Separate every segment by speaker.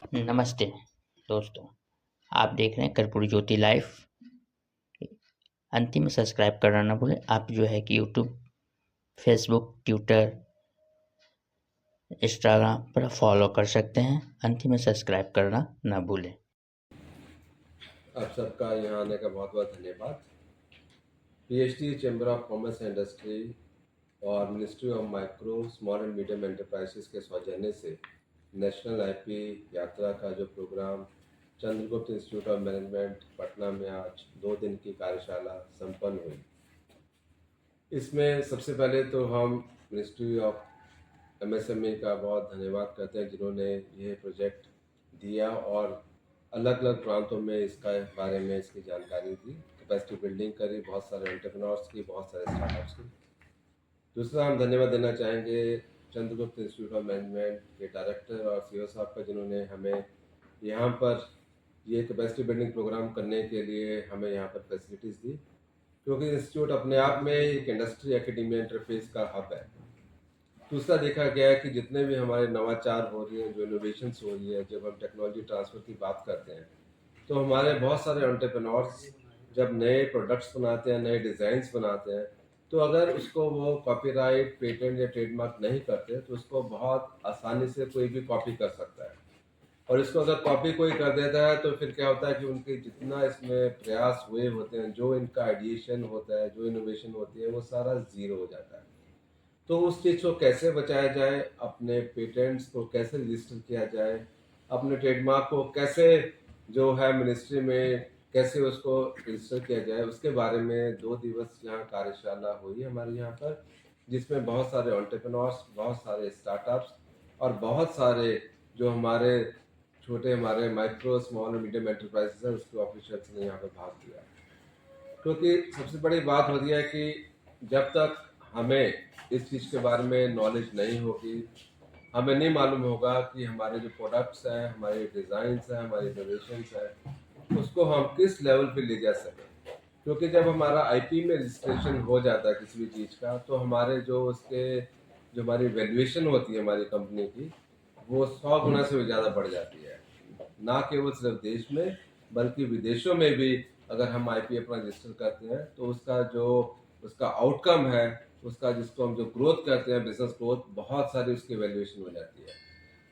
Speaker 1: नमस्ते दोस्तों, आप देख रहे हैं कर्पूरी ज्योति लाइव। अंतिम में सब्सक्राइब करना ना भूलें। आप जो है कि यूट्यूब, फेसबुक, ट्विटर, इंस्टाग्राम पर फॉलो कर सकते हैं। अंतिम में सब्सक्राइब करना ना भूलें।
Speaker 2: आप सबका यहाँ आने का बहुत बहुत धन्यवाद। PhD chamber of commerce and industry और ministry of micro small and medium enterprises के सौजन्य से नेशनल आईपी यात्रा का जो program Chandragupta institute of management Patna में आज 2 दिन की कार्यशाला संपन्न हुई। इसमें सबसे पहले तो हम मिनिस्ट्री ऑफ एमएसएमई का बहुत धन्यवाद करते हैं जिन्होंने यह प्रोजेक्ट दिया और अलग अलग प्रांतों में इसका बारे में इसकी जानकारी दी, कैपेसिटी बिल्डिंग करी, बहुत सारे एंटरप्रेन्योर्स की, बहुत सारे स्टार्टअप्स की। दूसरा हम धन्यवाद देना चाहेंगे चंद्रगुप्त इंस्टीट्यूट ऑफ मैनेजमेंट के डायरेक्टर और सीईओ साहब का, जिन्होंने हमें यहाँ पर ये कैपेसिटी बिल्डिंग प्रोग्राम करने के लिए हमें यहाँ पर फैसिलिटीज़ दी, क्योंकि इंस्टीट्यूट अपने आप में एक इंडस्ट्री एकेडमिया इंटरफेस का हब है। दूसरा देखा गया है कि जितने भी हमारे नवाचार हो रही हैं, जो इनोवेशंस हो रही है, जब हम टेक्नोलॉजी ट्रांसफ़र की बात करते हैं तो हमारे बहुत सारे एंटरप्रेन्योर्स जब नए प्रोडक्ट्स बनाते हैं, नए डिज़ाइंस बनाते हैं, तो अगर उसको वो कॉपीराइट, पेटेंट या ट्रेडमार्क नहीं करते तो उसको बहुत आसानी से कोई भी कॉपी कर सकता है। और इसको अगर कॉपी कोई कर देता है तो फिर क्या होता है कि उनके जितना इसमें प्रयास हुए होते हैं, जो इनका आइडिएशन होता है, जो इनोवेशन होती है, वो सारा ज़ीरो हो जाता है। तो उस चीज़ को कैसे बचाया जाए, अपने पेटेंट्स को कैसे रजिस्टर किया जाए, अपने ट्रेडमार्क को कैसे जो है मिनिस्ट्री में कैसे उसको रजिस्टर किया जाए, उसके बारे में 2 दिवस यहाँ कार्यशाला हुई हमारे यहाँ पर, जिसमें बहुत सारे एंटरप्रेन्योर्स, बहुत सारे स्टार्टअप्स और बहुत सारे जो हमारे छोटे हमारे माइक्रो स्मॉल और मीडियम एंटरप्राइजेस हैं उसके ऑफिसर्स ने यहाँ पर भाग लिया। क्योंकि सबसे बड़ी बात होती है कि जब तक हमें इस चीज़ के बारे में नॉलेज नहीं होगी, हमें नहीं मालूम होगा कि हमारे जो प्रोडक्ट्स हैं, हमारे डिज़ाइंस हैं, हमारे इनोवेशंस हैं, उसको हम किस लेवल पे ले जा सकें। क्योंकि जब हमारा आईपी में रजिस्ट्रेशन हो जाता है किसी भी चीज़ का, तो हमारे जो उसके जो हमारी वैल्यूएशन होती है हमारी कंपनी की, वो 100 गुना से भी ज़्यादा बढ़ जाती है। ना केवल सिर्फ देश में बल्कि विदेशों में भी अगर हम आईपी अपना रजिस्टर करते हैं तो उसका जो उसका आउटकम है, उसका जिसको हम जो ग्रोथ कहते हैं, बिजनेस ग्रोथ, बहुत सारी उसकी वैल्यूएशन हो जाती है।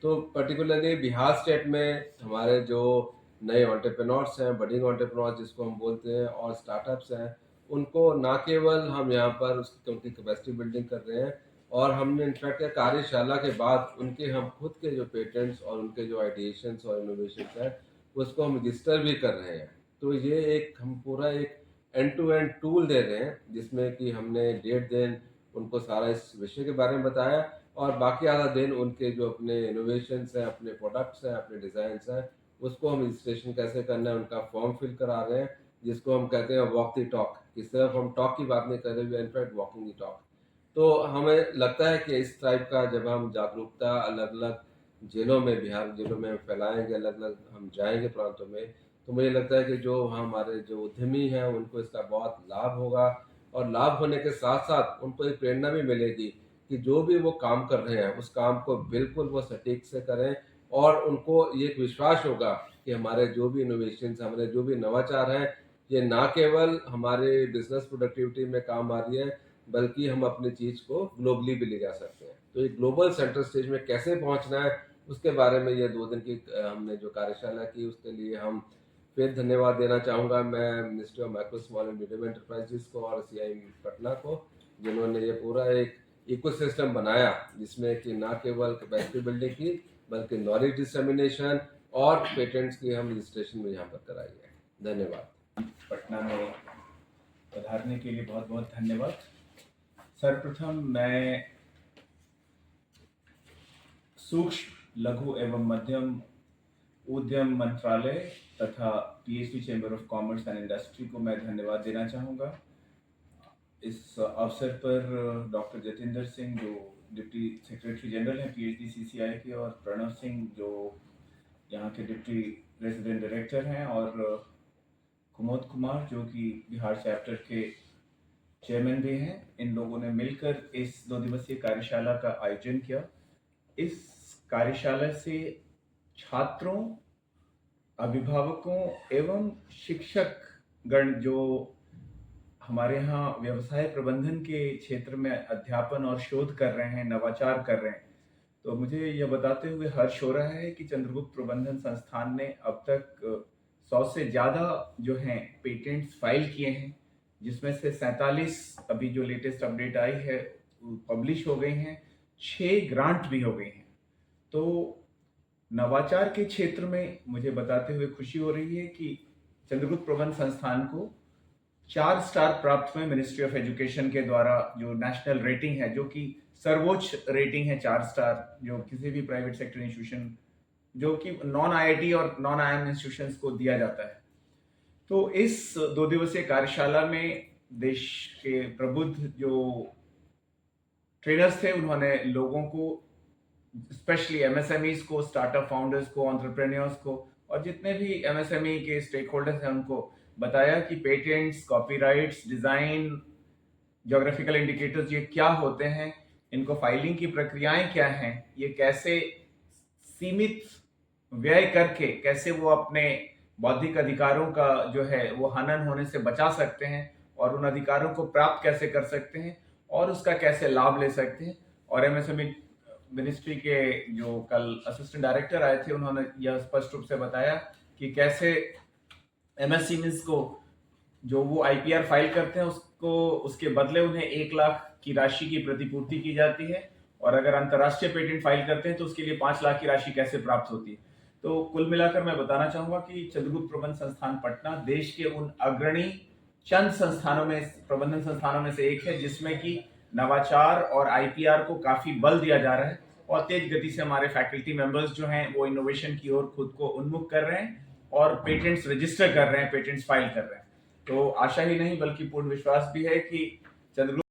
Speaker 2: तो पर्टिकुलरली बिहार स्टेट में हमारे जो नए एंटरप्रेन्योर्स हैं, बडिंग एंटरप्रेन्योर्स जिसको हम बोलते हैं, और स्टार्टअप्स हैं, उनको ना केवल हम यहाँ पर उनकी कैपेसिटी बिल्डिंग कर रहे हैं, और हमने इनफैक्ट कार्यशाला के बाद उनके हम खुद के जो पेटेंट्स और उनके जो आइडिएशंस और इनोवेशंस हैं उसको हम रजिस्टर भी कर रहे हैं। तो ये एक हम पूरा एक एंड टू एंड टूल दे रहे हैं, जिसमें कि हमने 1.5 दिन उनको सारा इस विषय के बारे में बताया, और बाकी आधा दिन उनके जो अपने इनोवेशंस हैं, अपने प्रोडक्ट्स हैं, अपने डिज़ाइंस हैं, उसको हम रजिस्ट्रेशन कैसे करना है उनका फॉर्म फिल करा रहे हैं, जिसको हम कहते हैं वॉक द टॉक, कि सिर्फ हम टॉक की बात नहीं कर रहे, we in fact walking the talk. तो हमें लगता है कि इस टाइप का जब हम जागरूकता अलग अलग जेलों में, बिहार जेलों में फैलाएंगे, अलग अलग हम जाएंगे प्रांतों में, तो मुझे लगता है कि जो हमारे जो उद्यमी हैं उनको इसका बहुत लाभ होगा, और लाभ होने के साथ साथ उनको एक प्रेरणा भी मिलेगी कि जो भी वो काम कर रहे हैं उस काम को बिल्कुल वो सटीक से करें, और उनको ये एक विश्वास होगा कि हमारे जो भी इनोवेशन, हमारे जो भी नवाचार हैं, ये ना केवल हमारे बिजनेस प्रोडक्टिविटी में काम आ रही है, बल्कि हम अपनी चीज़ को ग्लोबली भी ले जा सकते हैं। तो ये ग्लोबल सेंटर स्टेज में कैसे पहुंचना है, उसके बारे में ये 2 दिन की हमने जो कार्यशाला की, उसके लिए हम फिर धन्यवाद देना चाहूँगा मैं ministry of micro small and medium enterprises को और सीआई पटना को, जिन्होंने ये पूरा एक इकोसिस्टम बनाया, जिसमें कि ना केवल कैपेसिटी बिल्डिंग की बल्कि नॉलेज डिसमिनेशन और पेटेंट्स की हम रजिस्ट्रेशन भी यहाँ पर कराई है। धन्यवाद।
Speaker 3: पटना में पधारने के लिए बहुत बहुत धन्यवाद। सर्वप्रथम मैं सूक्ष्म, लघु एवं मध्यम उद्यम मंत्रालय तथा PhD chamber of commerce and industry को मैं धन्यवाद देना चाहूँगा। इस अवसर पर डॉक्टर जतिंदर सिंह जो डिप्टी सेक्रेटरी जनरल हैं पीएचडी सीसीआई के, और प्रणव सिंह जो यहाँ के डिप्टी रेजिडेंट डायरेक्टर हैं, और कुमोद कुमार जो कि बिहार चैप्टर के चेयरमैन भी हैं। इन लोगों ने मिलकर इस 2 दिवसीय कार्यशाला का आयोजन किया। इस कार्यशाला से छात्रों, अभिभावकों एवं शिक्षक गण जो हमारे यहाँ व्यवसाय प्रबंधन के क्षेत्र में अध्यापन और शोध कर रहे हैं, नवाचार कर रहे हैं, तो मुझे यह बताते हुए हर्ष हो रहा है कि चंद्रगुप्त प्रबंधन संस्थान ने अब तक 100 से ज़्यादा जो हैं पेटेंट्स फाइल किए हैं, जिसमें से 47 अभी जो लेटेस्ट अपडेट आई है पब्लिश हो गई हैं, 6 ग्रांट भी हो गई हैं। तो नवाचार के क्षेत्र में मुझे बताते हुए खुशी हो रही है कि चंद्रगुप्त प्रबंधन संस्थान को 4 स्टार प्राप्त हुए मिनिस्ट्री ऑफ एजुकेशन के द्वारा, जो नेशनल रेटिंग है, जो कि सर्वोच्च रेटिंग है 4 स्टार, जो किसी भी प्राइवेट सेक्टर इंस्टीट्यूशन जो कि नॉन आईआईटी और नॉन आईआईएम इंस्टीट्यूशंस को दिया जाता है। तो इस 2 दिवसीय कार्यशाला में देश के प्रबुद्ध जो ट्रेनर्स थे, उन्होंने लोगों को, स्पेशली एमएसएमईज को, स्टार्टअप फाउंडर्स को, एंटरप्रेन्योर्स को और जितने भी एमएसएमई के स्टेक होल्डर्स हैं उनको बताया कि patents, copyrights, design, geographical indicators ये क्या होते हैं, इनको फाइलिंग की प्रक्रियाएं क्या हैं, ये कैसे सीमित व्यय करके कैसे वो अपने बौद्धिक अधिकारों का जो है वो हनन होने से बचा सकते हैं और उन अधिकारों को प्राप्त कैसे कर सकते हैं और उसका कैसे लाभ ले सकते हैं। और एमएसएमई मिनिस्ट्री के जो कल असिस्टेंट डायरेक्टर आए थे, उन्होंने यह स्पष्ट रूप से बताया कि कैसे एमएसएमईज को जो वो आईपीआर फाइल करते हैं उसको, उसके बदले उन्हें 1 लाख की राशि की प्रतिपूर्ति की जाती है, और अगर अंतर्राष्ट्रीय पेटेंट फाइल करते हैं तो उसके लिए 5 लाख की राशि कैसे प्राप्त होती है। तो कुल मिलाकर मैं बताना चाहूंगा कि चंद्रगुप्त प्रबंधन संस्थान पटना देश के उन अग्रणी चंद संस्थानों में, प्रबंधन संस्थानों में से एक है जिसमें कि नवाचार और आईपीआर को काफी बल दिया जा रहा है और तेज गति से हमारे फैकल्टी मेंबर्स जो हैं वो इनोवेशन की ओर खुद को उन्मुख कर रहे हैं और पेटेंट्स रजिस्टर कर रहे हैं, पेटेंट्स फाइल कर रहे हैं। तो आशा ही नहीं बल्कि पूर्ण विश्वास भी है कि चंद्रगुप्त